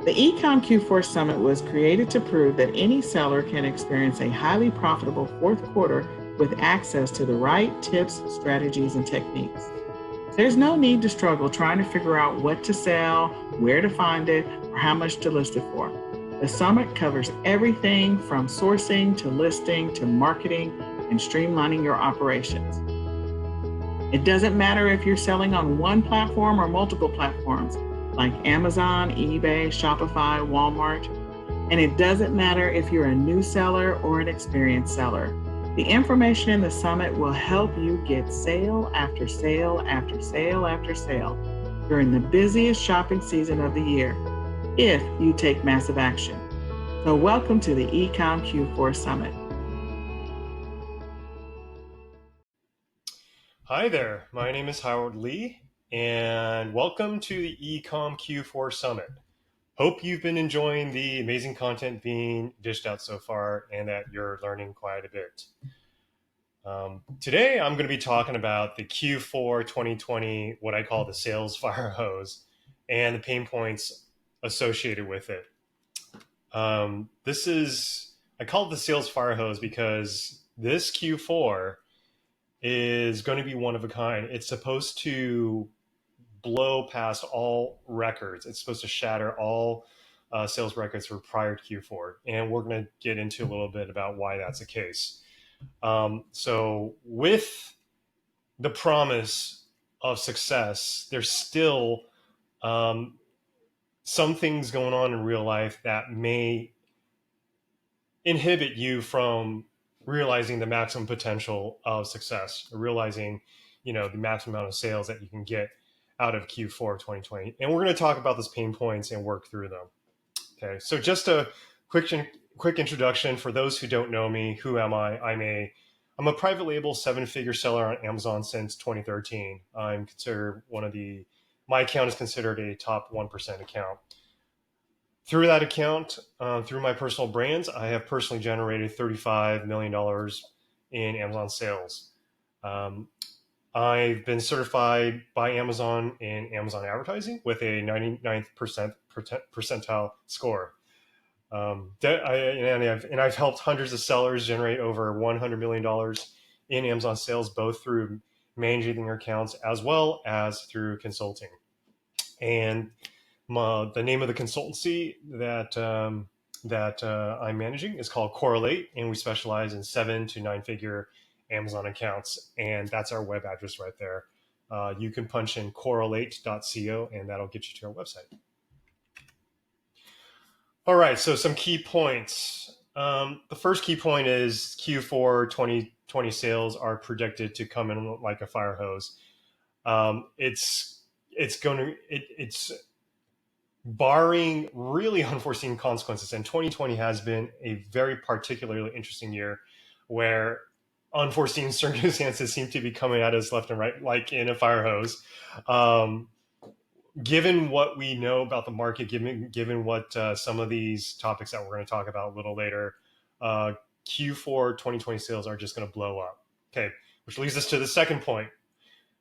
The eCom Q4 Summit was created to prove that any seller can experience a highly profitable fourth quarter with access to the right tips, strategies, and techniques. There's no need to struggle trying to figure out what to sell, where to find it, or how much to list it for. The summit covers everything from sourcing to listing to marketing and streamlining your operations. It doesn't matter if you're selling on one platform or multiple platforms like Amazon, eBay, Shopify, Walmart. And it doesn't matter if you're a new seller or an experienced seller. The information in the summit will help you get sale after sale after sale after sale during the busiest shopping season of the year, if you take massive action. So welcome to the eCom Q4 Summit. Hi there, my name is Howard Lee, and welcome to the eCom Q4 Summit. Hope you've been enjoying the amazing content being dished out so far and that you're learning quite a bit. Today, I'm going to be talking about the Q4 2020, what I call the sales fire hose, and the pain points associated with it. I call it the sales fire hose because this Q4 is going to be one of a kind. It's supposed to blow past all records. It's supposed to shatter all sales records for prior to Q4. And we're going to get into a little bit about why that's the case. So with the promise of success, there's still some things going on in real life that may inhibit you from realizing the maximum potential of success, realizing, the maximum amount of sales that you can get out of Q4 of 2020. And we're going to talk about those pain points and work through them. Okay, so just a quick introduction for those who don't know me. Who am I? I'm a private label 7-figure seller on Amazon since 2013. I'm considered my account is considered a top 1% account. Through that account, through my personal brands, I have personally generated $35 million in Amazon sales. I've been certified by Amazon in Amazon advertising with a 99th percentile score. And I've helped hundreds of sellers generate over $100 million in Amazon sales, both through managing their accounts as well as through consulting. And the name of the consultancy that I'm managing is called Correlate, and we specialize in 7 to 9-figure Amazon accounts, and that's our web address right there. You can punch in correlate.co, and that'll get you to our website. All right, so some key points. The first key point is Q4 2020 sales are predicted to come in like a fire hose. It's barring really unforeseen consequences, and 2020 has been a very particularly interesting year where unforeseen circumstances seem to be coming at us left and right, like in a fire hose. Given what we know about the market, given what some of these topics that we're going to talk about a little later, Q4 2020 sales are just going to blow up. Okay, which leads us to the second point,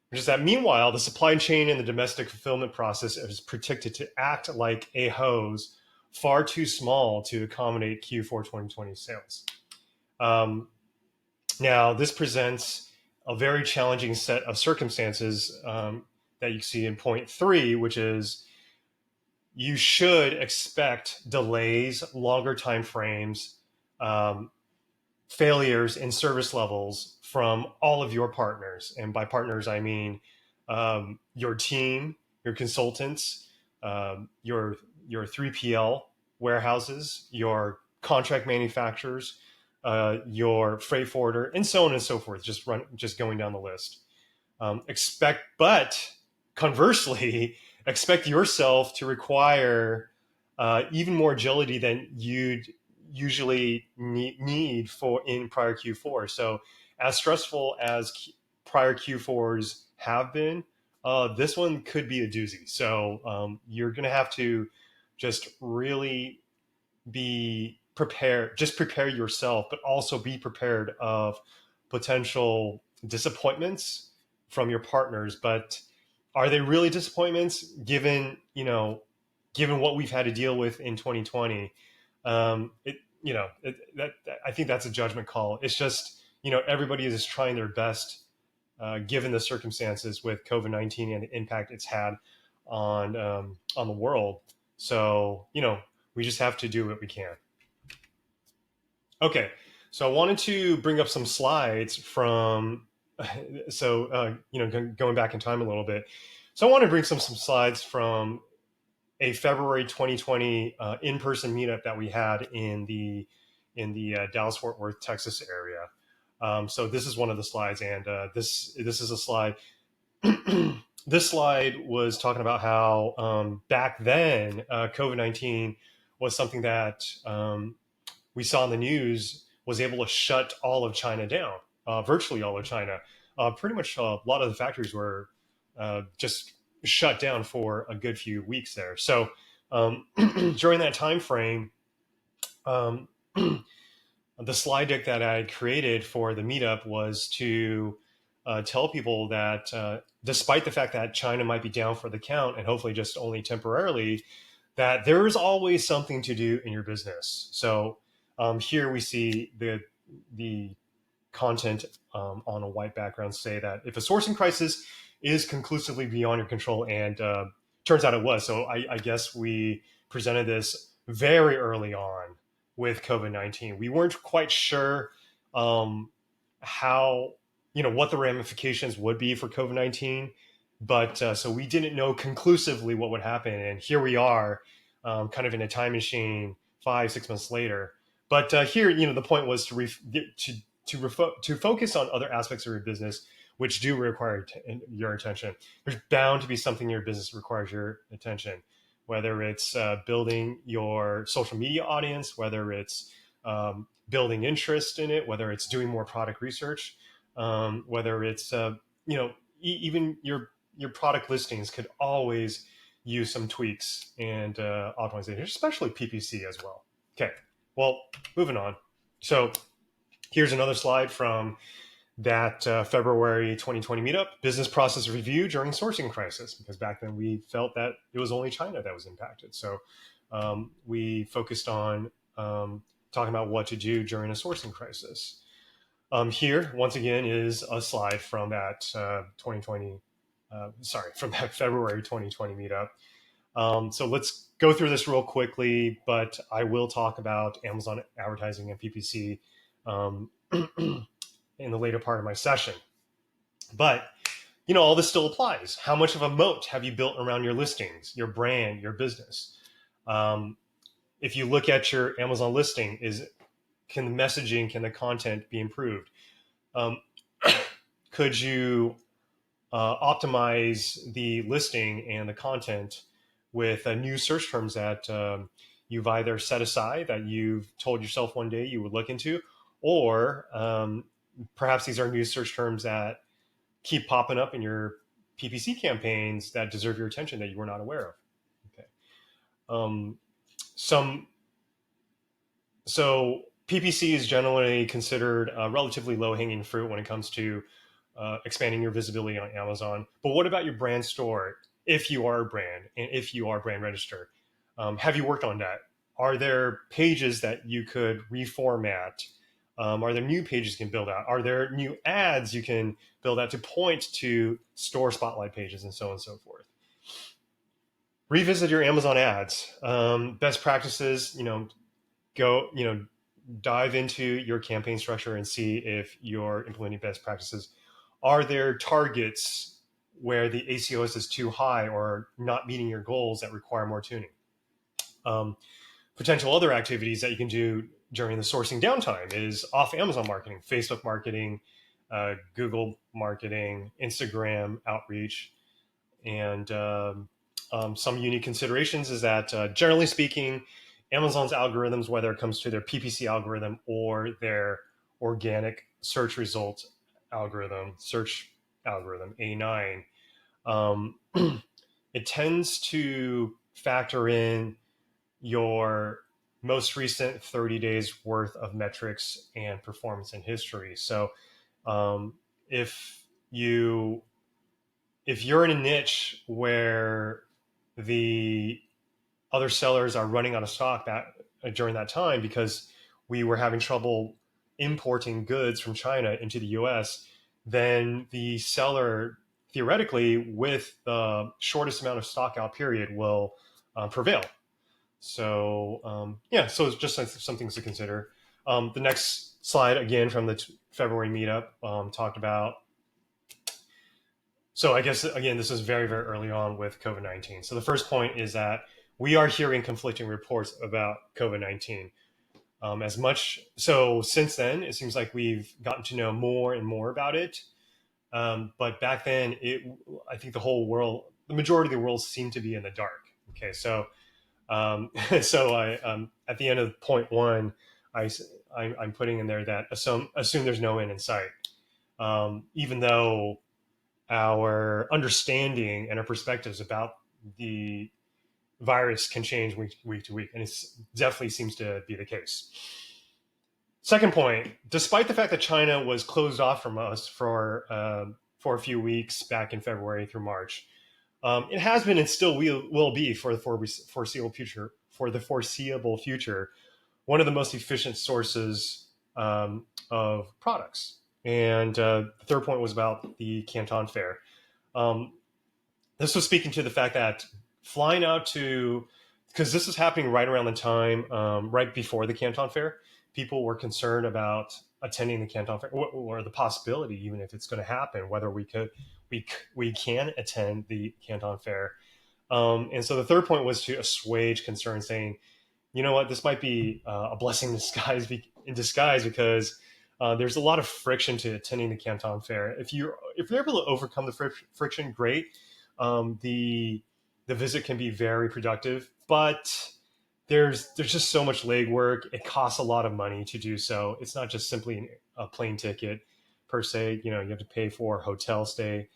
which is that meanwhile, the supply chain and the domestic fulfillment process is predicted to act like a hose far too small to accommodate Q4 2020 sales. Now, this presents a very challenging set of circumstances that you see in point 3, which is you should expect delays, longer time frames, failures in service levels from all of your partners. And by partners, I mean your team, your consultants, your 3PL warehouses, your contract manufacturers, your freight forwarder, and so on and so forth. Just going down the list. But conversely, expect yourself to require even more agility than you'd usually need for in prior Q4. So as stressful as prior Q4s have been, this one could be a doozy. So you're going to have to just really be prepared, just prepare yourself, but also be prepared of potential disappointments from your partners. But are they really disappointments given given what we've had to deal with in 2020, I think that's a judgment call. It's just, everybody is trying their best, given the circumstances with COVID-19 and the impact it's had on the world. So, we just have to do what we can. Okay, so I wanted to bring up some slides from, going back in time a little bit. So I want to bring some slides from a February 2020 in-person meetup that we had in the Dallas-Fort Worth, Texas area. So this is one of the slides, and this is a slide. This slide was talking about how back then COVID-19 was something that we saw in the news was able to shut all of China down, virtually all of China. Pretty much a lot of the factories were just shut down for a good few weeks there. So during that time frame, the slide deck that I created for the meetup was to tell people that despite the fact that China might be down for the count and hopefully just only temporarily, that there is always something to do in your business. So here we see the content on a white background say that if a sourcing crisis is conclusively beyond your control, and turns out it was. So I guess we presented this very early on with COVID-19. We weren't quite sure how, what the ramifications would be for COVID-19, but so we didn't know conclusively what would happen. And here we are, kind of in a time machine 5-6 months later. But here, the point was to focus on other aspects of your business which do require your attention. There's bound to be something in your business that requires your attention, whether it's building your social media audience, whether it's building interest in it, whether it's doing more product research, whether it's even your product listings could always use some tweaks and optimization, especially PPC as well. Okay, well, moving on. So here's another slide from that February 2020 meetup, business process review during sourcing crisis, because back then we felt that it was only China that was impacted. So we focused on talking about what to do during a sourcing crisis. Here, once again, is a slide from that from that February 2020 meetup. So let's go through this real quickly, but I will talk about Amazon advertising and PPC in the later part of my session. But, all this still applies. How much of a moat have you built around your listings, your brand, your business? If you look at your Amazon listing, can the messaging, can the content be improved? Could you optimize the listing and the content with new search terms that you've either set aside, that you've told yourself one day you would look into, or perhaps these are new search terms that keep popping up in your PPC campaigns that deserve your attention that you were not aware of. Okay. So PPC is generally considered relatively low-hanging fruit when it comes to expanding your visibility on Amazon. But what about your brand store? If you are a brand and if you are brand registered, have you worked on that? Are there pages that you could reformat? Are there new pages you can build out? Are there new ads you can build out to point to store spotlight pages and so on and so forth? Revisit your Amazon ads. Best practices, dive into your campaign structure and see if you're implementing best practices. Are there targets where the ACOS is too high or not meeting your goals that require more tuning? Potential other activities that you can do during the sourcing downtime is off Amazon marketing, Facebook marketing, Google marketing, Instagram outreach. And some unique considerations is that generally speaking, Amazon's algorithms, whether it comes to their PPC algorithm or their organic search results algorithm, search algorithm, A9, it tends to factor in your most recent 30 days worth of metrics and performance and history. So if you're in a niche where the other sellers are running out of stock during that time because we were having trouble importing goods from China into the US, then the seller theoretically with the shortest amount of stock out period will prevail. So yeah, so it's just some things to consider. The next slide, again from the February meetup, talked about. So I guess again, this is very, very early on with COVID-19. So the first point is that we are hearing conflicting reports about COVID-19. As much so since then, it seems like we've gotten to know more and more about it. But back then, I think the whole world, the majority of the world, seemed to be in the dark. Okay, so so I at the end of point one, I'm putting in there that assume there's no end in sight, even though our understanding and our perspectives about the virus can change week to week, and it definitely seems to be the case. Second point, despite the fact that China was closed off from us for a few weeks back in February through March, it has been and still will be for the foreseeable future. One of the most efficient sources of products. And the third point was about the Canton Fair. This was speaking to the fact that flying out to, because this is happening right around the time, right before the Canton Fair, people were concerned about attending the Canton Fair, or the possibility, even if it's going to happen, whether we can attend the Canton Fair. And so the third point was to assuage concern, saying, you know what, this might be a blessing in disguise because there's a lot of friction to attending the Canton Fair. If you're able to overcome the friction, great. The visit can be very productive, but there's just so much legwork. It costs a lot of money to do so. It's not just simply a plane ticket per se. You have to pay for a hotel stay,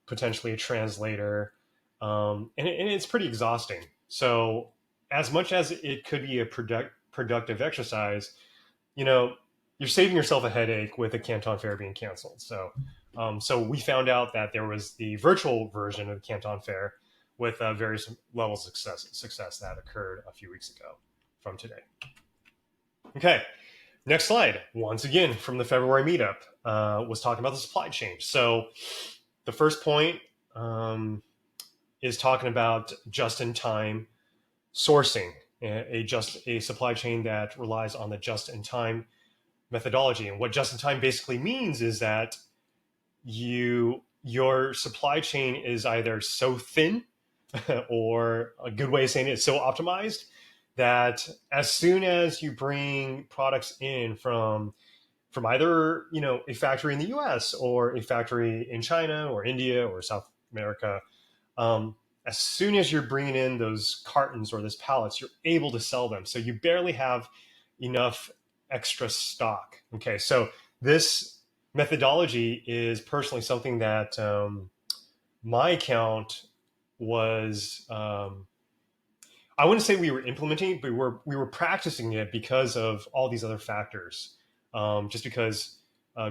potentially a translator, and it's pretty exhausting. So as much as it could be a productive exercise, you're saving yourself a headache with the Canton Fair being canceled. So we found out that there was the virtual version of the Canton Fair with various levels of success that occurred a few weeks ago from today. Okay, next slide. Once again, from the February meetup, was talking about the supply chain. So the first point is talking about just-in-time sourcing, a supply chain that relies on the just-in-time methodology. And what just-in-time basically means is that your supply chain is either so thin, or a good way of saying it is so optimized that as soon as you bring products in from either a factory in the U.S. or a factory in China or India or South America, as soon as you're bringing in those cartons or those pallets, you're able to sell them. So you barely have enough extra stock. Okay, so this methodology is personally something that my account was, I wouldn't say we were implementing, but we were practicing it because of all these other factors. Just because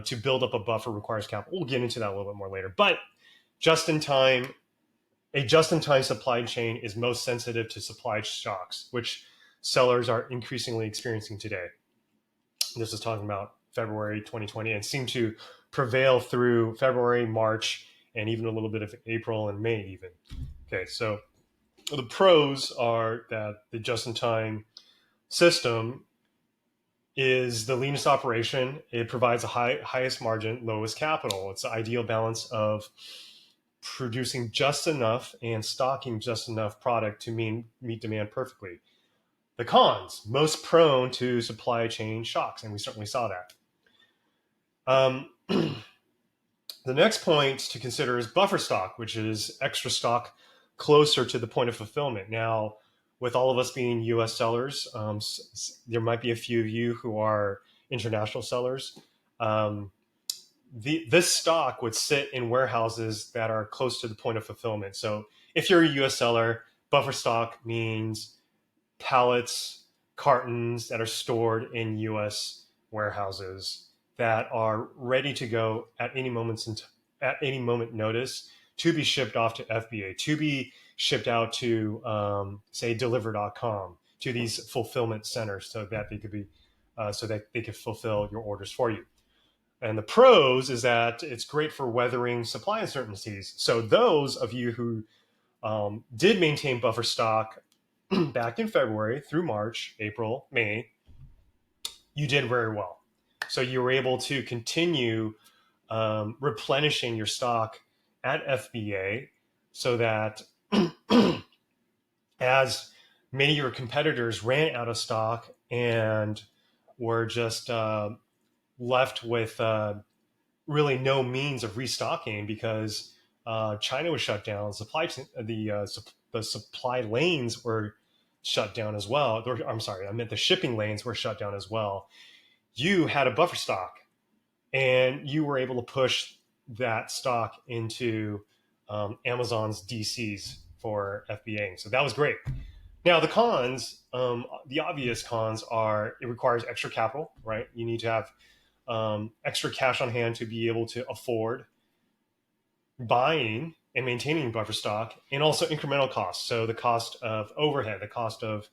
to build up a buffer requires capital. We'll get into that a little bit more later. But a just-in-time supply chain is most sensitive to supply shocks, which sellers are increasingly experiencing today. This is talking about February 2020 and seemed to prevail through February, March, and even a little bit of April and May even. Okay, so the pros are that the just-in-time system is the leanest operation. It provides a highest margin, lowest capital. It's the ideal balance of producing just enough and stocking just enough product to meet demand perfectly. The cons, most prone to supply chain shocks, and we certainly saw that. The next point to consider is buffer stock, which is extra stock closer to the point of fulfillment. Now, with all of us being U.S. sellers, there might be a few of you who are international sellers. This stock would sit in warehouses that are close to the point of fulfillment. So if you're a U.S. seller, buffer stock means pallets, cartons that are stored in U.S. warehouses that are ready to go at any moment notice to be shipped off to FBA, to be shipped out to, say, Deliver.com, to these fulfillment centers, so that they could be, so that they could fulfill your orders for you. And the pros is that it's great for weathering supply uncertainties. So those of you who did maintain buffer stock back in February through March, April, May, you did very well. So you were able to continue replenishing your stock at FBA, so that as many of your competitors ran out of stock and were just left with really no means of restocking, because China was shut down, the supply lanes were shut down as well. I'm sorry, I meant the shipping lanes were shut down as well. You had a buffer stock, and you were able to push that stock into Amazon's DCs for FBA. So that was great. Now the cons, the obvious cons are it requires extra capital, right? You need to have extra cash on hand to be able to afford buying and maintaining buffer stock, and also incremental costs. So the cost of overhead, the cost of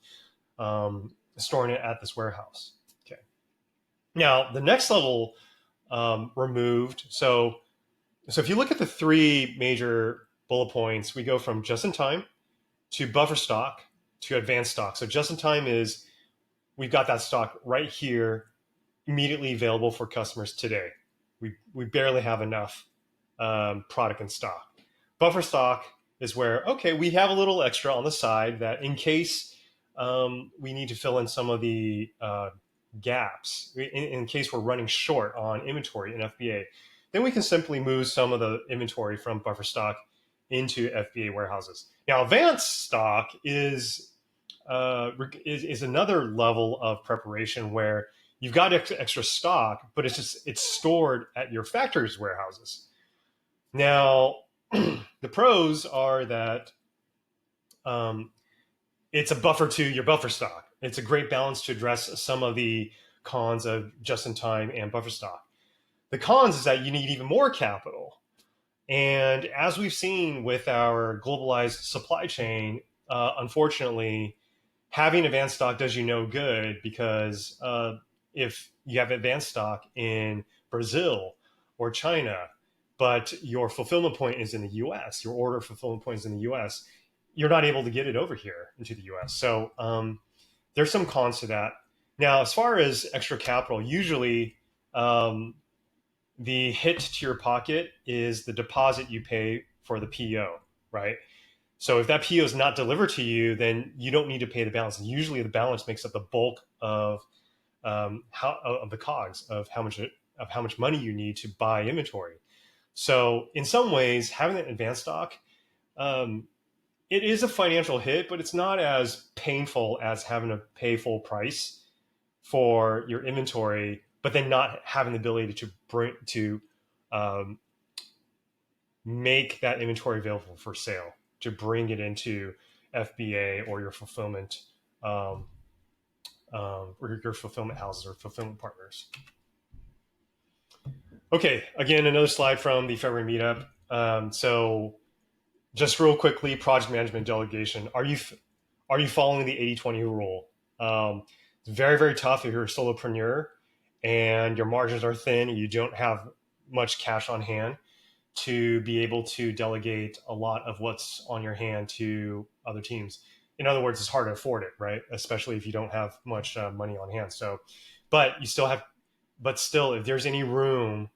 storing it at this warehouse. Okay. Now the next level removed. So if you look at the three major bullet points, we go from just in time to buffer stock to advanced stock. So just in time is we've got that stock right here, immediately available for customers today. We barely have enough product in stock. Buffer stock is where, okay, we have a little extra on the side that in case we need to fill in some of the gaps, in case we're running short on inventory in FBA, then we can simply move some of the inventory from buffer stock into FBA warehouses. Now, advanced stock is another level of preparation where you've got extra stock, but it's stored at your factory's warehouses. Now, the pros are that it's a buffer to your buffer stock. It's a great balance to address some of the cons of just-in-time and buffer stock. The cons is that you need even more capital. And as we've seen with our globalized supply chain, unfortunately, having advanced stock does you no good, because if you have advanced stock in Brazil or China, but your fulfillment point is in the US, your order fulfillment point is in the US, you're not able to get it over here into the US. So there's some cons to that. Now, as far as extra capital, usually the hit to your pocket is the deposit you pay for the PO, right? So if that PO is not delivered to you, then you don't need to pay the balance. And usually the balance makes up the bulk of the COGS of how much money you need to buy inventory. So in some ways, having an advanced stock, it is a financial hit, but it's not as painful as having to pay full price for your inventory, but then not having the ability to make that inventory available for sale, to bring it into FBA or your fulfillment or your fulfillment houses or fulfillment partners. Okay, again, another slide from the February meetup. So just real quickly, project management delegation. Are you following the 80-20 rule? It's very, very tough if you're a solopreneur and your margins are thin and you don't have much cash on hand to be able to delegate a lot of what's on your hand to other teams. In other words, it's hard to afford it, right? Especially if you don't have much money on hand. So, but still, if there's any room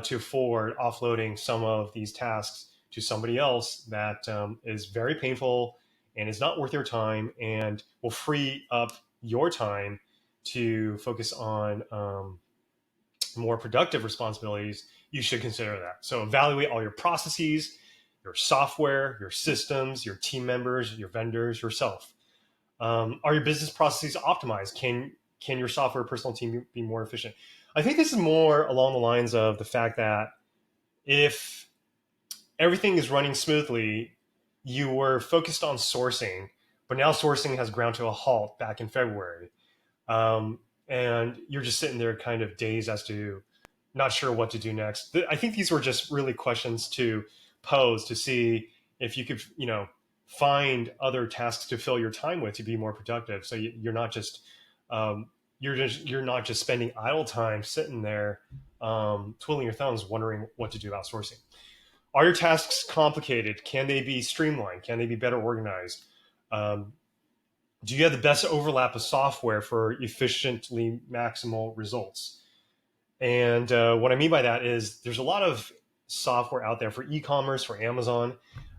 to afford offloading some of these tasks to somebody else that is very painful and is not worth your time and will free up your time to focus on more productive responsibilities, you should consider that. So evaluate all your processes, your software, your systems, your team members, your vendors, yourself. Are your business processes optimized? Can your software personal team be more efficient? I think this is more along the lines of the fact that if everything is running smoothly, you were focused on sourcing, but now sourcing has ground to a halt back in February. And you're just sitting there kind of dazed as to not sure what to do next. I think these were just really questions to pose to see if you could, find other tasks to fill your time with to be more productive. So you're not just you're not just spending idle time sitting there twiddling your thumbs, wondering what to do outsourcing. Are your tasks complicated? Can they be streamlined? Can they be better organized? Do you have the best overlap of software for efficiently maximal results? And what I mean by that is there's a lot of software out there for e-commerce, for Amazon.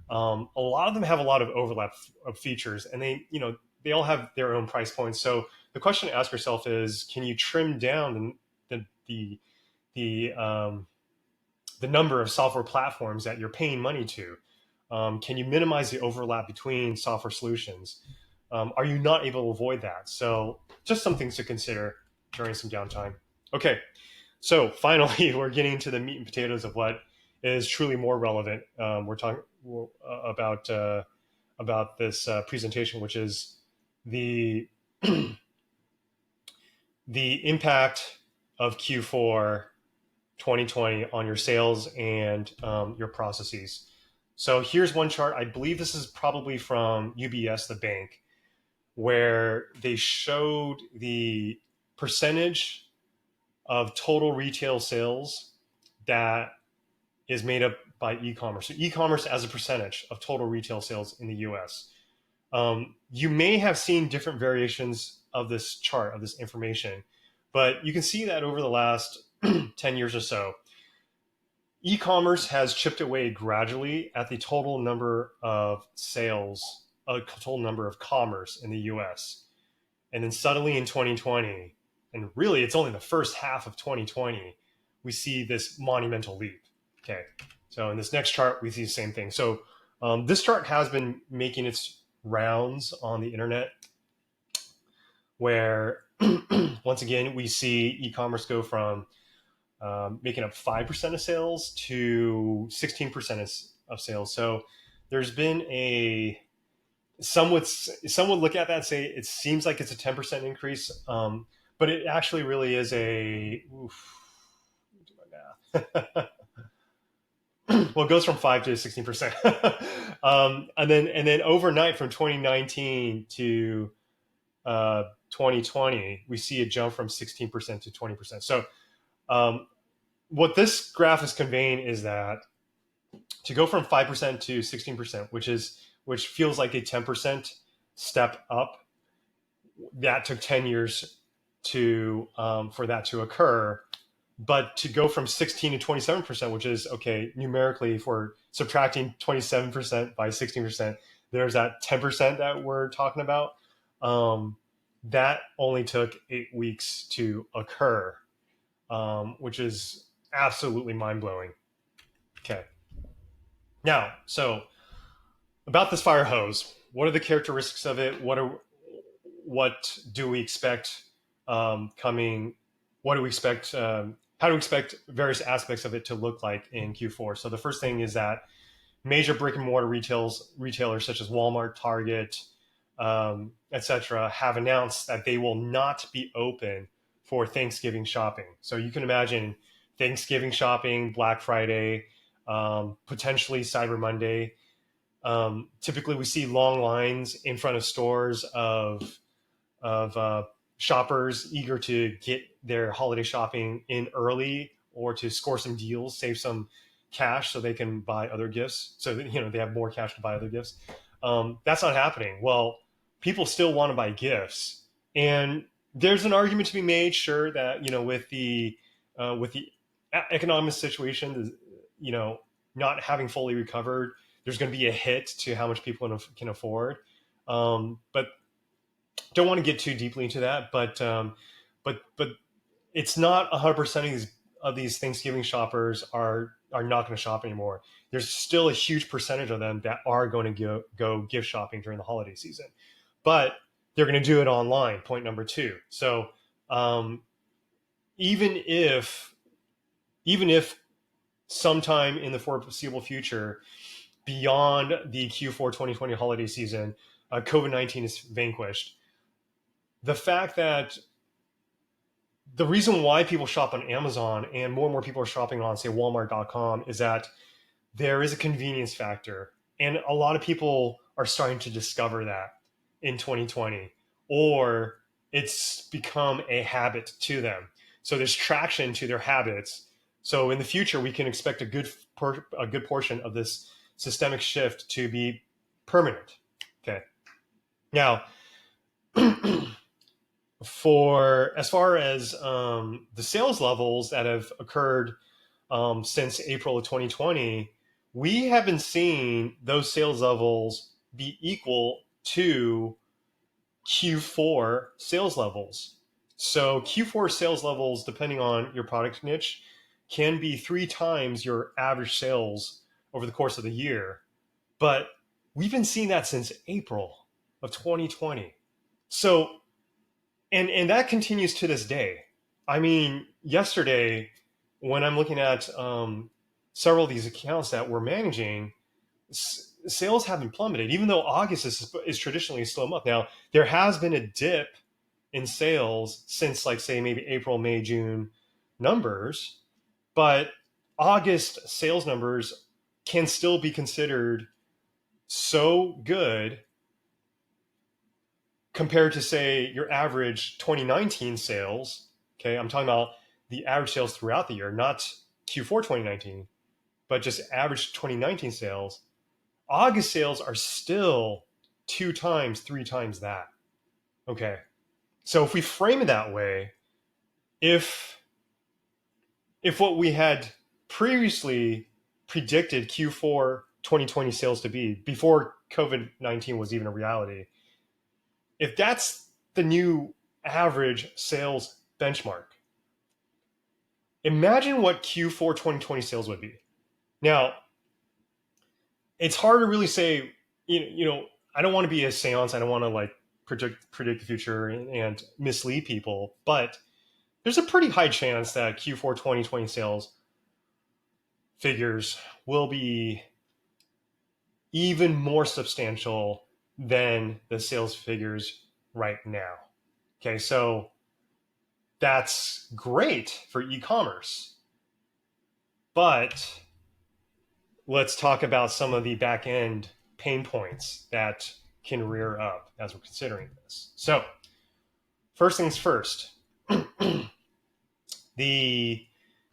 A lot of them have a lot of overlap of features, and they all have their own price points. So the question to ask yourself is, can you trim down the number of software platforms that you're paying money to? Can you minimize the overlap between software solutions? Are you not able to avoid that? So just some things to consider during some downtime. Okay, so finally, we're getting to the meat and potatoes of what is truly more relevant. We're talking about this presentation, which is the the impact of Q4 2020 on your sales and your processes. So here's one chart. I believe this is probably from UBS, the bank, where they showed the percentage of total retail sales that is made up by e-commerce. So e-commerce as a percentage of total retail sales in the US. You may have seen different variations of this chart, of this information, but you can see that over the last 10 years or so, e-commerce has chipped away gradually at the total number of sales, total number of commerce in the US. And then suddenly in 2020, and really it's only the first half of 2020, we see this monumental leap. Okay, so in this next chart, we see the same thing. So this chart has been making its rounds on the internet, where once again, we see e-commerce go from making up 5% of sales to 16% of sales. So there's been some would look at that and say it seems like it's a 10% increase, but it actually really is do my math. Well, it goes from 5 to 16%, and then overnight from 2019 to 2020, we see a jump from 16% to 20%. So what this graph is conveying is that to go from 5% to 16%, which feels like a 10% step up, that took 10 years for that to occur. But to go from 16 to 27%, which is, okay, numerically, if we're subtracting 27% by 16%, there's that 10% that we're talking about. That only took 8 weeks to occur, which is absolutely mind-blowing. Okay. Now, so about this fire hose, what are the characteristics of it? What do we expect coming? What do we expect? How do we expect various aspects of it to look like in Q4? So the first thing is that major brick and mortar retailers such as Walmart, Target, etc., have announced that they will not be open for Thanksgiving shopping. So you can imagine Thanksgiving shopping, Black Friday, potentially Cyber Monday. Typically, we see long lines in front of stores of shoppers eager to get their holiday shopping in early, or to score some deals, save some cash so they can buy other gifts. So that, they have more cash to buy other gifts. That's not happening. Well, people still want to buy gifts, and there's an argument to be made, sure, that with the economic situation, not having fully recovered, there's going to be a hit to how much people can afford. But don't want to get too deeply into that. But it's not 100% of these Thanksgiving shoppers are not going to shop anymore. There's still a huge percentage of them that are going to go gift shopping during the holiday season, but they're going to do it online. Point number 2. So even if sometime in the foreseeable future, beyond the Q4 2020 holiday season, COVID-19 is vanquished, the fact that the reason why people shop on Amazon and more people are shopping on, say, Walmart.com, is that there is a convenience factor. And a lot of people are starting to discover that in 2020, or it's become a habit to them. So there's traction to their habits. So in the future, we can expect a good portion of this systemic shift to be permanent. Okay. Now, for as far as the sales levels that have occurred since April of 2020, we have been seeing those sales levels be equal to Q4 sales levels. So Q4 sales levels, depending on your product niche, can be 3 times your average sales over the course of the year. But we've been seeing that since April of 2020. So, and that continues to this day. I mean, yesterday, when I'm looking at several of these accounts that we're managing, sales haven't plummeted, even though August is traditionally a slow month. Now, there has been a dip in sales since, like, say, maybe April, May, June numbers, but August sales numbers can still be considered so good compared to, say, your average 2019 sales. Okay, I'm talking about the average sales throughout the year, not Q4 2019, but just average 2019 sales. August sales are still 2 times, 3 times that. Okay, so if we frame it that way, if what we had previously predicted Q4 2020 sales to be before COVID-19 was even a reality, if that's the new average sales benchmark, imagine what Q4 2020 sales would be. Now, it's hard to really say, I don't want to be a seance. I don't want to like predict the future and mislead people, but there's a pretty high chance that Q4 2020 sales figures will be even more substantial than the sales figures right now. Okay, so that's great for e-commerce. But let's talk about some of the back end pain points that can rear up as we're considering this. So, first things first, the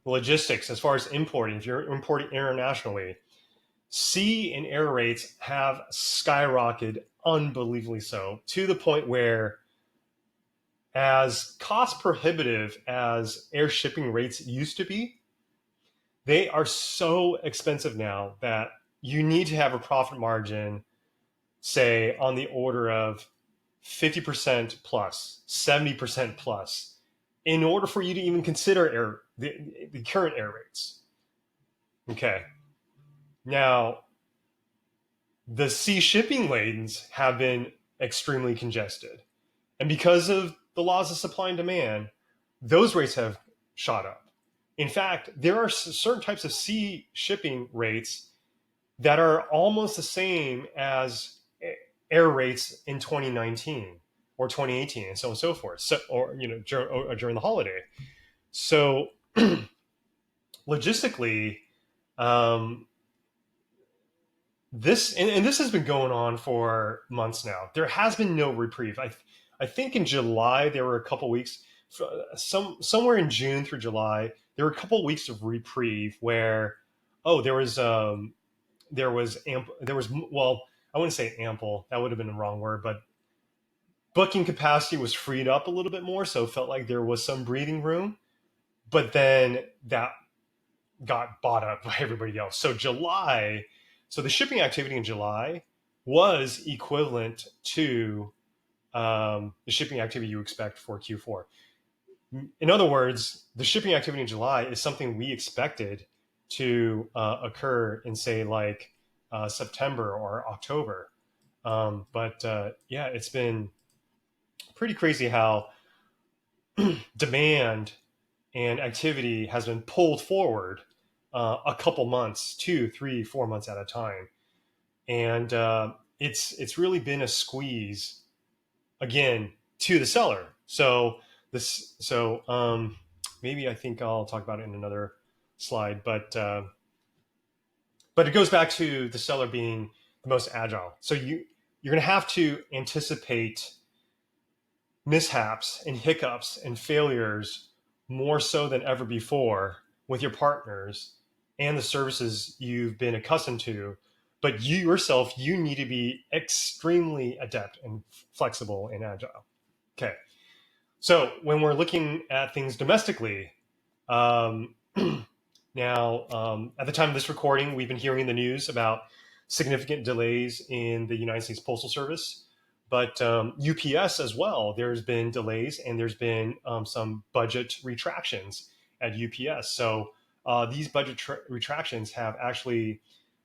logistics as far as importing. If you're importing internationally, sea and air rates have skyrocketed unbelievably so, to the point where, as cost prohibitive as air shipping rates used to be, they are so expensive now that you need to have a profit margin, say, on the order of 50% plus, 70% plus, in order for you to even consider the current air rates. Okay. Now, the sea shipping lanes have been extremely congested. And because of the laws of supply and demand, those rates have shot up. In fact, there are certain types of sea shipping rates that are almost the same as air rates in 2019 or 2018 and so on and so forth. So, or, during the holiday. So logistically, this has been going on for months now. There has been no reprieve. I think in July there were a couple weeks, somewhere in June through July, there were a couple of weeks of reprieve where, there was well, I wouldn't say ample, that would have been the wrong word, but booking capacity was freed up a little bit more, so it felt like there was some breathing room. But then that got bought up by everybody else. So the shipping activity in July was equivalent to the shipping activity you expect for Q4. In other words, the shipping activity in July is something we expected to occur in, say, like September or October. But it's been pretty crazy how demand and activity has been pulled forward a couple months, 2, 3, 4 months at a time. And it's really been a squeeze, again, to the seller. So maybe I think I'll talk about it in another slide, but it goes back to the seller being the most agile. So you're going to have to anticipate mishaps and hiccups and failures more so than ever before with your partners and the services you've been accustomed to. But you yourself, you need to be extremely adept and flexible and agile. Okay. So when we're looking at things domestically, now, at the time of this recording, we've been hearing in the news about significant delays in the United States Postal Service, but UPS as well. There's been delays and there's been some budget retractions at UPS. So these budget retractions have actually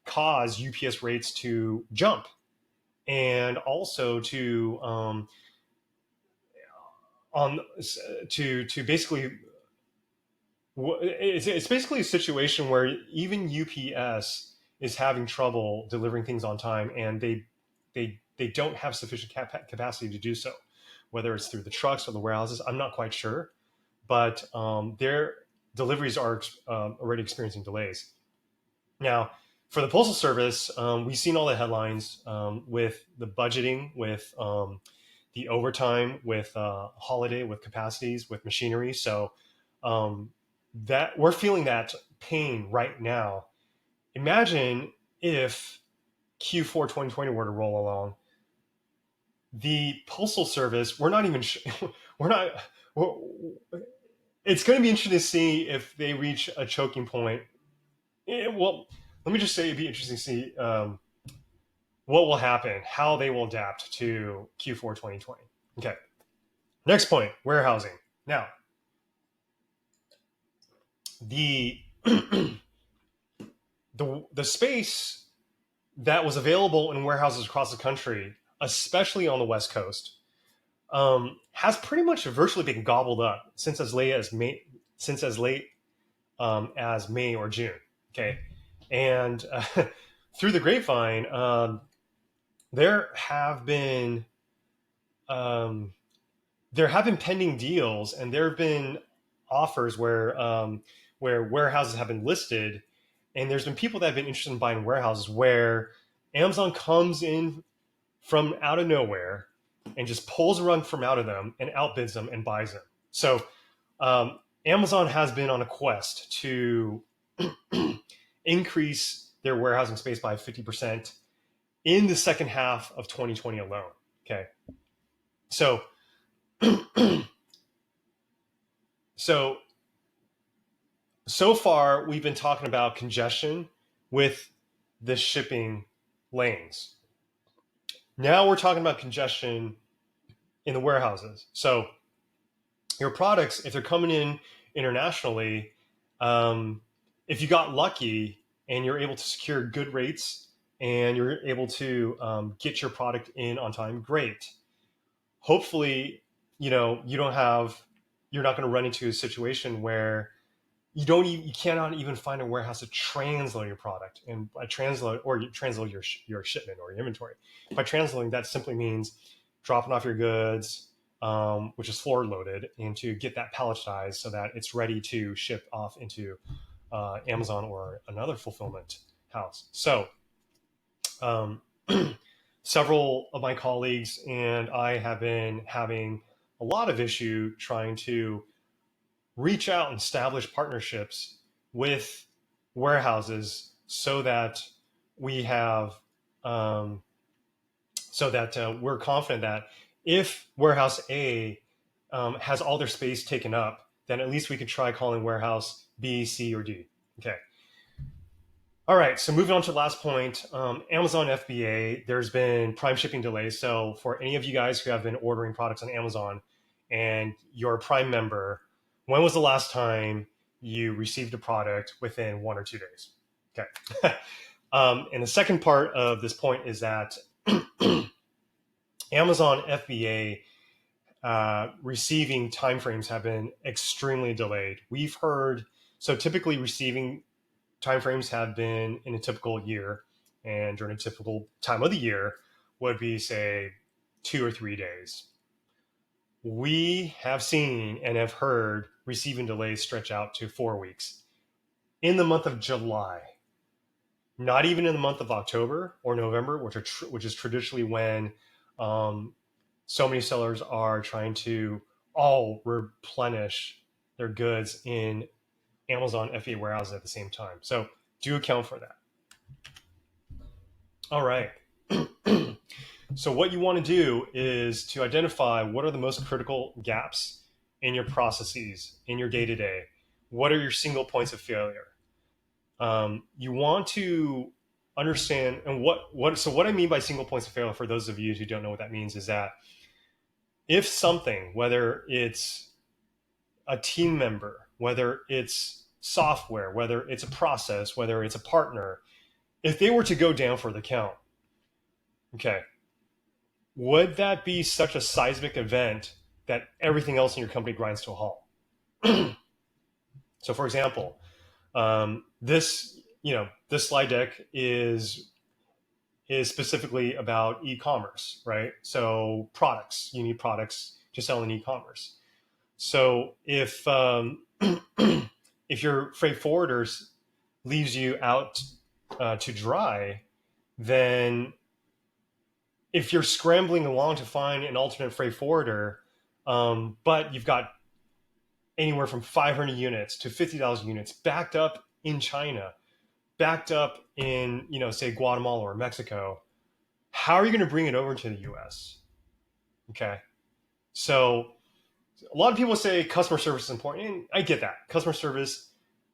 caused UPS rates to jump, and also to basically, it's basically a situation where even UPS is having trouble delivering things on time, and they don't have sufficient capacity to do so, whether it's through the trucks or the warehouses. I'm not quite sure, but their deliveries are already experiencing delays. Now, for the Postal Service, we've seen all the headlines with the budgeting, with the overtime, with holiday, with capacities, with machinery. So that we're feeling that pain right now. Imagine if Q4 2020 were to roll along. The Postal Service, we're not even it's going to be interesting to see if they reach a choking point. Well, let me just say it'd be interesting to see what will happen, how they will adapt to Q4 2020. Okay. Next point, warehousing. Now, the the space that was available in warehouses across the country, especially on the West Coast, has pretty much virtually been gobbled up since as late as May or June. Okay, and through the grapevine, there have been pending deals, and there have been offers where warehouses have been listed, and there's been people that have been interested in buying warehouses where Amazon comes in from out of nowhere and just pulls a rug from out of them and outbids them and buys them. So Amazon has been on a quest to increase their warehousing space by 50% in the second half of 2020 alone. Okay. So so far we've been talking about congestion with the shipping lanes. Now we're talking about congestion in the warehouses. So your products, if they're coming in internationally, if you got lucky and you're able to secure good rates and you're able to get your product in on time, great. Hopefully, you're not going to run into a situation where you cannot even find a warehouse to transload your product. And by transload, or you transload your shipment or your inventory. By transloading, that simply means dropping off your goods, which is floor loaded, and to get that palletized so that it's ready to ship off into Amazon or another fulfillment house. So several of my colleagues and I have been having a lot of issue trying to reach out and establish partnerships with warehouses so that we have we're confident that if warehouse A has all their space taken up, then at least we could try calling warehouse B, C, or D. Okay. All right, so moving on to the last point, Amazon FBA, there's been Prime shipping delays. So for any of you guys who have been ordering products on Amazon and you're a Prime member, when was the last time you received a product within 1 or 2 days? Okay. And the second part of this point is that Amazon FBA receiving timeframes have been extremely delayed. We've heard, so typically receiving timeframes have been in a typical year, and during a typical time of the year would be, say, 2 or 3 days. We have seen and have heard receiving delays stretch out to 4 weeks. In the month of July, not even in the month of October or November, which is traditionally when so many sellers are trying to all replenish their goods in Amazon FBA warehouses at the same time. So do account for that. All right. So what you want to do is to identify what are the most critical gaps in your processes, in your day-to-day. What are your single points of failure? You want to understand, and what I mean by single points of failure, for those of you who don't know what that means, is that if something, whether it's a team member, whether it's software, whether it's a process, whether it's a partner, if they were to go down for the count, okay, would that be such a seismic event that everything else in your company grinds to a halt? So, for example, this slide deck is specifically about e-commerce, right? So products, you need products to sell in e-commerce. So if if your freight forwarders leaves you out to dry, then if you're scrambling along to find an alternate freight forwarder, but you've got anywhere from 500 units to 50,000 units backed up in China, backed up in, say Guatemala or Mexico, how are you going to bring it over to the US? Okay. So a lot of people say customer service is important, and I get that. Customer service,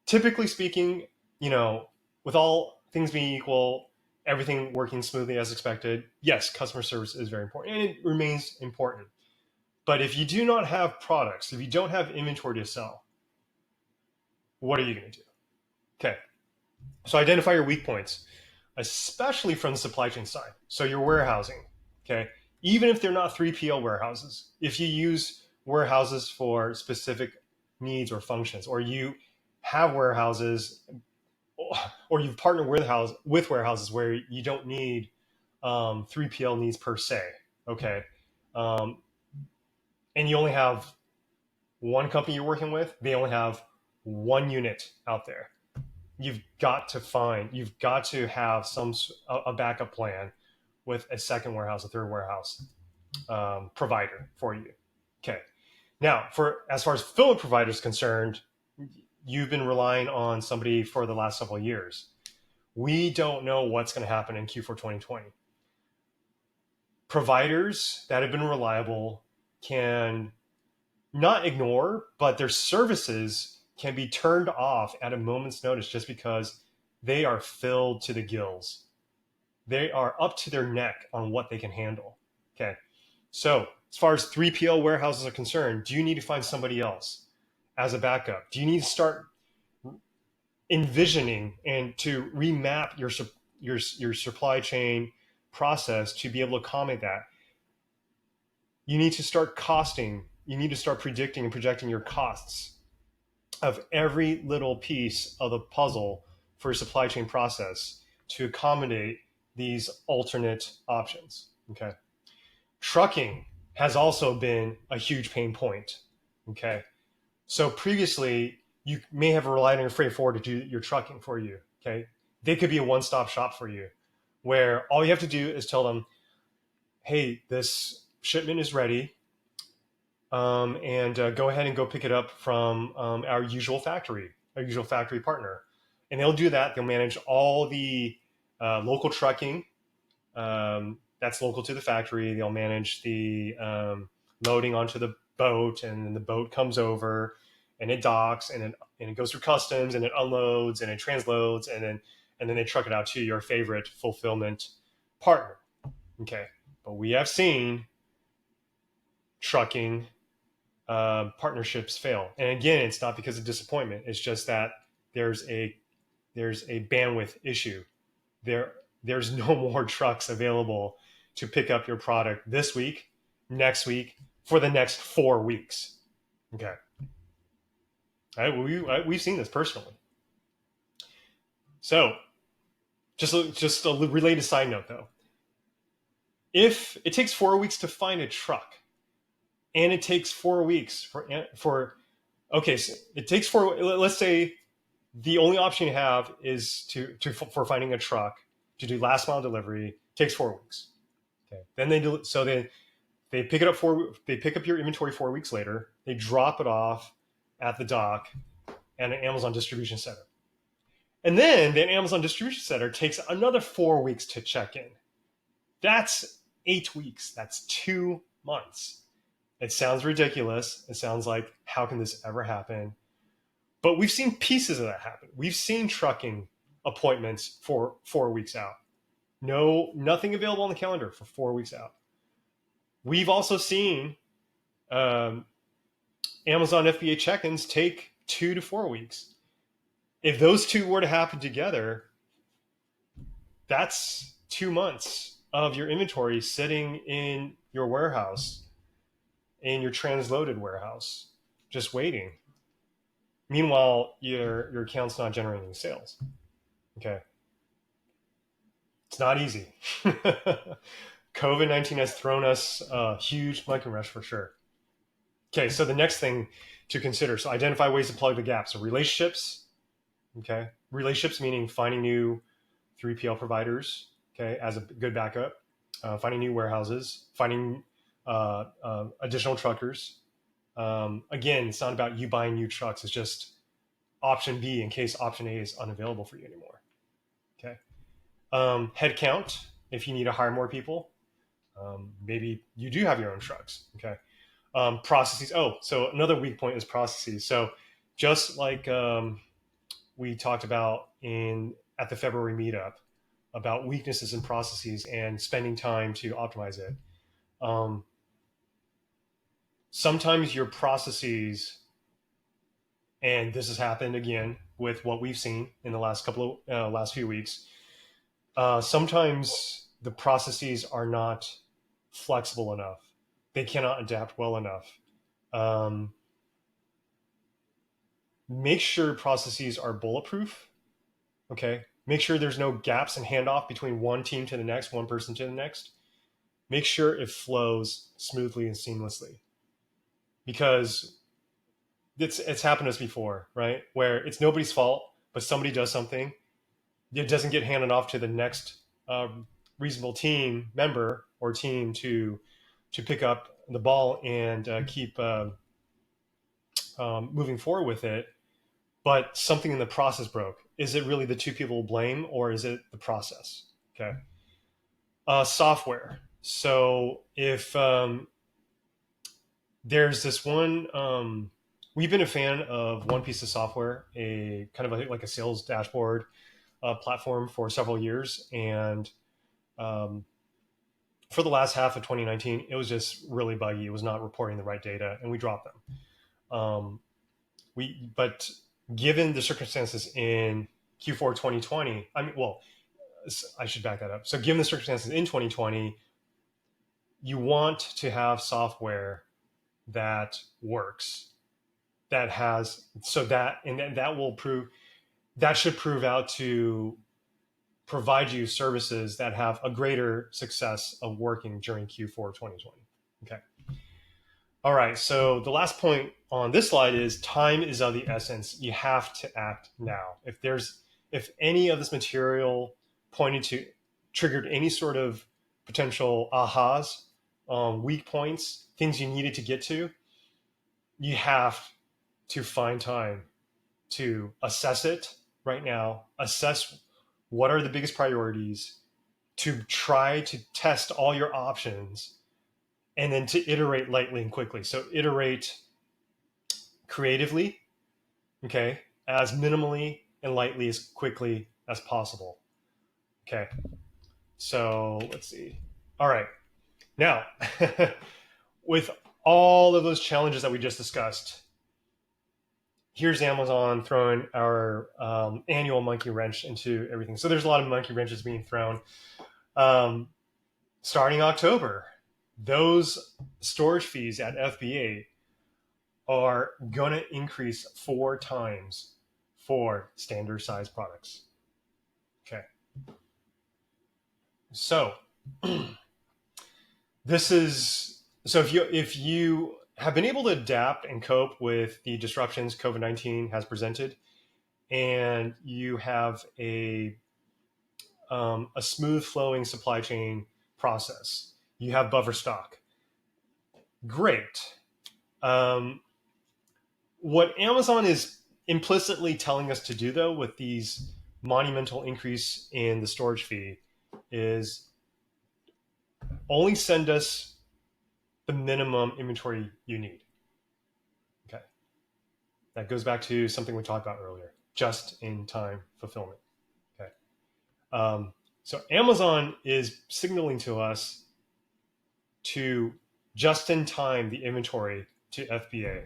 typically speaking, with all things being equal, everything working smoothly as expected, yes, customer service is very important, and it remains important. But if you do not have products, if you don't have inventory to sell, what are you going to do? Okay. So identify your weak points, especially from the supply chain side. So your warehousing, okay? Even if they're not 3PL warehouses, if you use warehouses for specific needs or functions, or you have warehouses, or you've partnered with warehouses where you don't need 3PL needs per se, okay? And you only have one company you're working with, they only have one unit out there. You've got to have a backup plan with a second warehouse, a third warehouse provider for you. Okay. Now, as far as fulfillment provider is concerned, you've been relying on somebody for the last several years. We don't know what's going to happen in Q4 2020. Providers that have been reliable can not ignore, but their services can be turned off at a moment's notice just because they are filled to the gills. They are up to their neck on what they can handle. Okay. So as far as 3PL warehouses are concerned, do you need to find somebody else as a backup? Do you need to start envisioning and to remap your supply chain process to be able to accommodate that? You need to start costing. You need to start predicting and projecting your costs of every little piece of the puzzle for a supply chain process to accommodate these alternate options. Okay. Trucking has also been a huge pain point. Okay. So previously, you may have relied on your freight forwarder to do your trucking for you. Okay. They could be a one-stop shop for you, where all you have to do is tell them, hey, this shipment is ready. And go ahead and go pick it up from our usual factory partner. And they'll do that. They'll manage all the local trucking that's local to the factory. They'll manage the loading onto the boat, and then the boat comes over and it docks and it goes through customs and it unloads and it transloads, and then they truck it out to your favorite fulfillment partner. Okay. But we have seen trucking partnerships fail. And again, it's not because of disappointment. It's just that there's a bandwidth issue. There's no more trucks available to pick up your product this week, next week, for the next 4 weeks. Okay. We've seen this personally. So just a related side note though. If it takes 4 weeks to find a truck, and it takes 4 weeks for okay, so it takes let's say the only option you have is for finding a truck to do last mile delivery. Takes 4 weeks. Okay. Then they pick it up they pick up your inventory 4 weeks later. They drop it off at the dock and an Amazon distribution center. And then the Amazon distribution center takes another 4 weeks to check in. That's 8 weeks. That's 2 months. It sounds ridiculous. It sounds like, how can this ever happen? But we've seen pieces of that happen. We've seen trucking appointments for 4 weeks out. Nothing available on the calendar for 4 weeks out. We've also seen Amazon FBA check-ins take 2 to 4 weeks. If those two were to happen together, that's 2 months of your inventory sitting in your warehouse, in your transloaded warehouse, just waiting. Meanwhile, your account's not generating sales. Okay. It's not easy. COVID-19 has thrown us a huge monkey wrench for sure. Okay, so the next thing to consider, so identify ways to plug the gap. So relationships, okay? Relationships meaning finding new 3PL providers, okay, as a good backup, finding new warehouses, finding additional truckers. Again, it's not about you buying new trucks. It's just option B in case option A is unavailable for you anymore. Okay. Headcount, if you need to hire more people. Maybe you do have your own trucks. Okay. Processes. Oh, so another weak point is processes. So just like we talked about at the February meetup about weaknesses in processes and spending time to optimize it. Sometimes your processes, and this has happened again with what we've seen in the last few weeks. Sometimes the processes are not flexible enough. They cannot adapt well enough. Make sure processes are bulletproof. Okay. Make sure there's no gaps and handoff between one team to the next, one person to the next. Make sure it flows smoothly and seamlessly. Because it's happened to us before, right? Where it's nobody's fault, but somebody does something. It doesn't get handed off to the next reasonable team member or team to pick up the ball and keep moving forward with it. But something in the process broke. Is it really the two people to blame, or is it the process? Okay. Software. So if there's this one, we've been a fan of one piece of software, a kind of like a sales dashboard platform for several years. And for the last half of 2019, it was just really buggy. It was not reporting the right data, and we dropped them. But given the circumstances in Q4 2020, I should back that up. So given the circumstances in 2020, you want to have software that works, that should prove out to provide you services that have a greater success of working during Q4 2020. Okay. All right. So the last point on this slide is time is of the essence. You have to act now. If any of this material triggered any sort of potential ahas, weak points, things you needed to get to, you have to find time to assess it right now, assess what are the biggest priorities, to try to test all your options, and then to iterate lightly and quickly. So iterate creatively, okay, as minimally and lightly as quickly as possible. Okay, so let's see. All right, now with all of those challenges that we just discussed, here's Amazon throwing our annual monkey wrench into everything. So there's a lot of monkey wrenches being thrown. Starting October, those storage fees at FBA are going to increase 4 times for standard size products. Okay. So if you have been able to adapt and cope with the disruptions COVID-19 has presented, and you have a smooth flowing supply chain process. You have buffer stock. Great. What Amazon is implicitly telling us to do, though, with these monumental increase in the storage fee is only send us the minimum inventory you need. Okay. That goes back to something we talked about earlier, just-in-time fulfillment. Okay. So Amazon is signaling to us to just-in-time the inventory to FBA.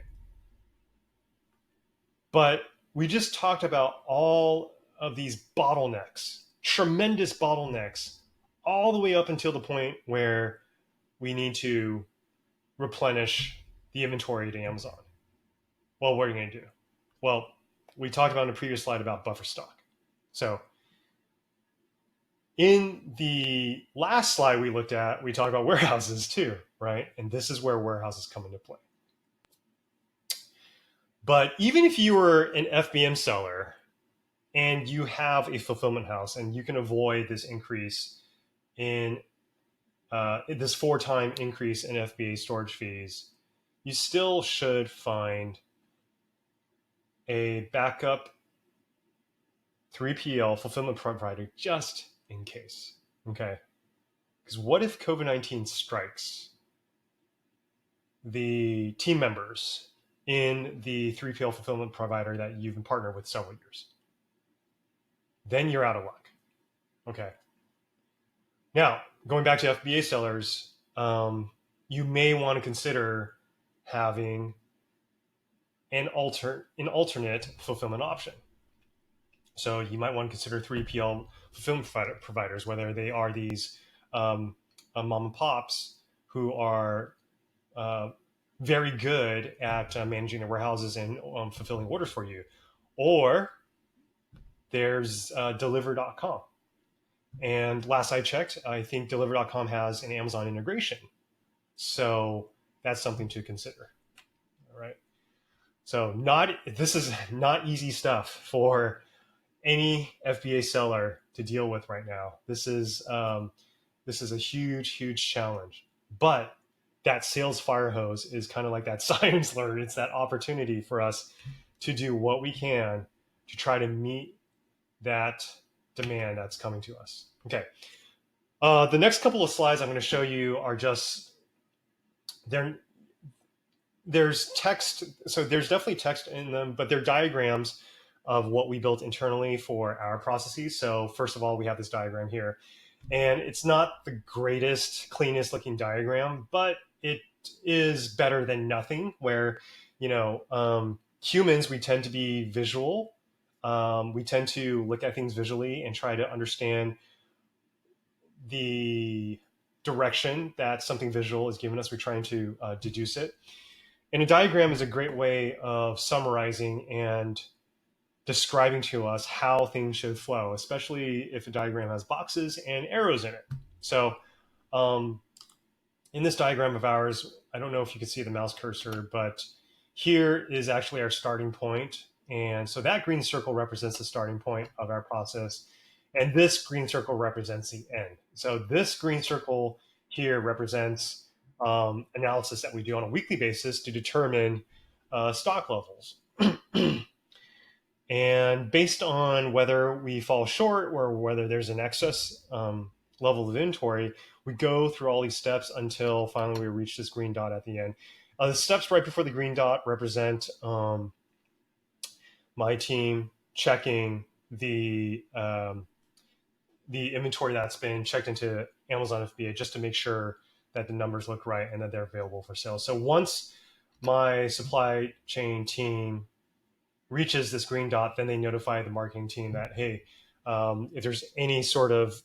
But we just talked about all of these bottlenecks, tremendous bottlenecks, all the way up until the point where we need to replenish the inventory to Amazon. Well, what are you going to do? Well, we talked about in a previous slide about buffer stock. So in the last slide we looked at, we talked about warehouses too, right? And this is where warehouses come into play. But even if you were an FBM seller and you have a fulfillment house and you can avoid this increase in this 4-time increase in FBA storage fees, you still should find a backup 3PL fulfillment provider just in case. Okay. Because what if COVID-19 strikes the team members in the 3PL fulfillment provider that you've been partnered with several years? Then you're out of luck. Okay. Now, going back to FBA sellers, you may want to consider having an alternate fulfillment option. So you might want to consider 3PL fulfillment providers, whether they are these mom and pops who are very good at managing their warehouses and fulfilling orders for you. Or there's Deliver.com. And last I checked, I think Deliver.com has an Amazon integration. So that's something to consider. All right. So this is not easy stuff for any FBA seller to deal with right now. This is a huge, huge challenge. But that sales fire hose is kind of like that science alert. It's that opportunity for us to do what we can to try to meet that demand that's coming to us. Okay. The next couple of slides I'm going to show you are just there's text. So there's definitely text in them, but they're diagrams of what we built internally for our processes. So first of all, we have this diagram here, and it's not the greatest, cleanest looking diagram, but it is better than nothing. Where, humans, we tend to be visual. We tend to look at things visually and try to understand the direction that something visual is giving us. We're trying to deduce it. And a diagram is a great way of summarizing and describing to us how things should flow, especially if a diagram has boxes and arrows in it. So in this diagram of ours, I don't know if you can see the mouse cursor, but here is actually our starting point. And so that green circle represents the starting point of our process. And this green circle represents the end. So this green circle here represents analysis that we do on a weekly basis to determine stock levels. And based on whether we fall short or whether there's an excess level of inventory, we go through all these steps until finally we reach this green dot at the end. The steps right before the green dot represent my team checking the inventory that's been checked into Amazon FBA just to make sure that the numbers look right and that they're available for sale. So once my supply chain team reaches this green dot, then they notify the marketing team that, hey, if there's any sort of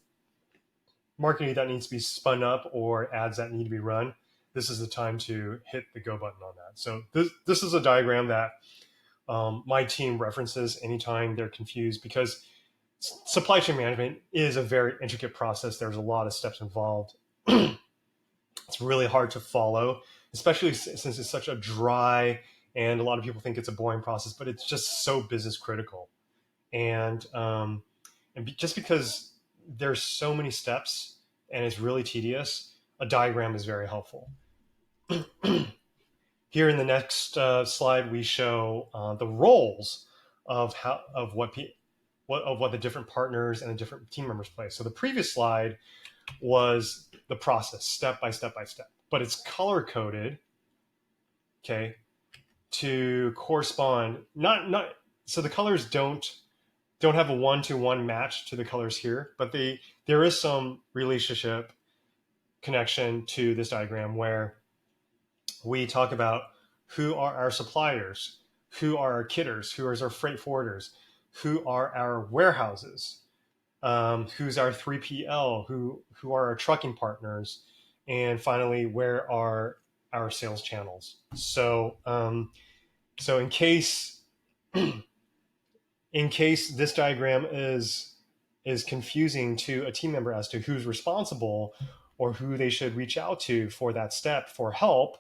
marketing that needs to be spun up or ads that need to be run, this is the time to hit the go button on that. So this is a diagram that my team references anytime they're confused, because supply chain management is a very intricate process. There's a lot of steps involved. It's really hard to follow, especially since it's such a dry, and a lot of people think it's a boring process, but it's just so business critical. Just because there's so many steps and it's really tedious, a diagram is very helpful. Here in the next slide, we show the roles of what the different partners and the different team members play. So the previous slide was the process, step by step by step, but it's color coded, okay, to correspond. Not so the colors don't have a one-to-one match to the colors here, but there is some relationship connection to this diagram where we talk about who are our suppliers, who are our kitters, who are our freight forwarders, who are our warehouses, who's our 3PL, who are our trucking partners, and finally, where are our sales channels. So in case this diagram is confusing to a team member as to who's responsible or who they should reach out to for that step for help,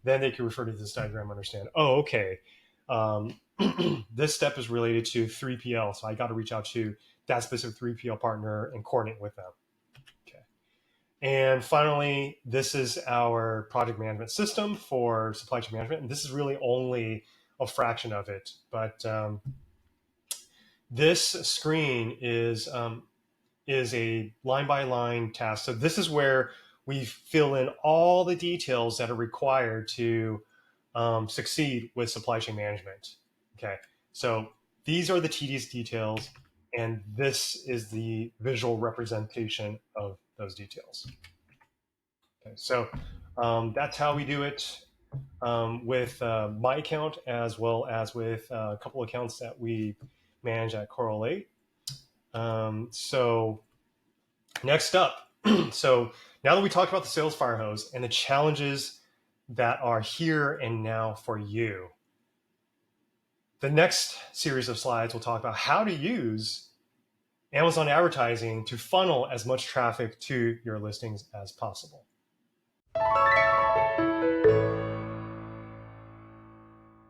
then they can refer to this diagram and understand, oh, okay, this step is related to 3PL, so I got to reach out to that specific 3PL partner and coordinate with them. Okay. And finally, this is our project management system for supply chain management, and this is really only a fraction of it, but this screen is a line-by-line task. So this is where we fill in all the details that are required to succeed with supply chain management. Okay, so these are the tedious details, and this is the visual representation of those details. Okay, so that's how we do it with my account, as well as with a couple of accounts that we manage at Correlate. So next up, so now that we talked about the sales fire hose and the challenges that are here and now for you, the next series of slides will talk about how to use Amazon advertising to funnel as much traffic to your listings as possible.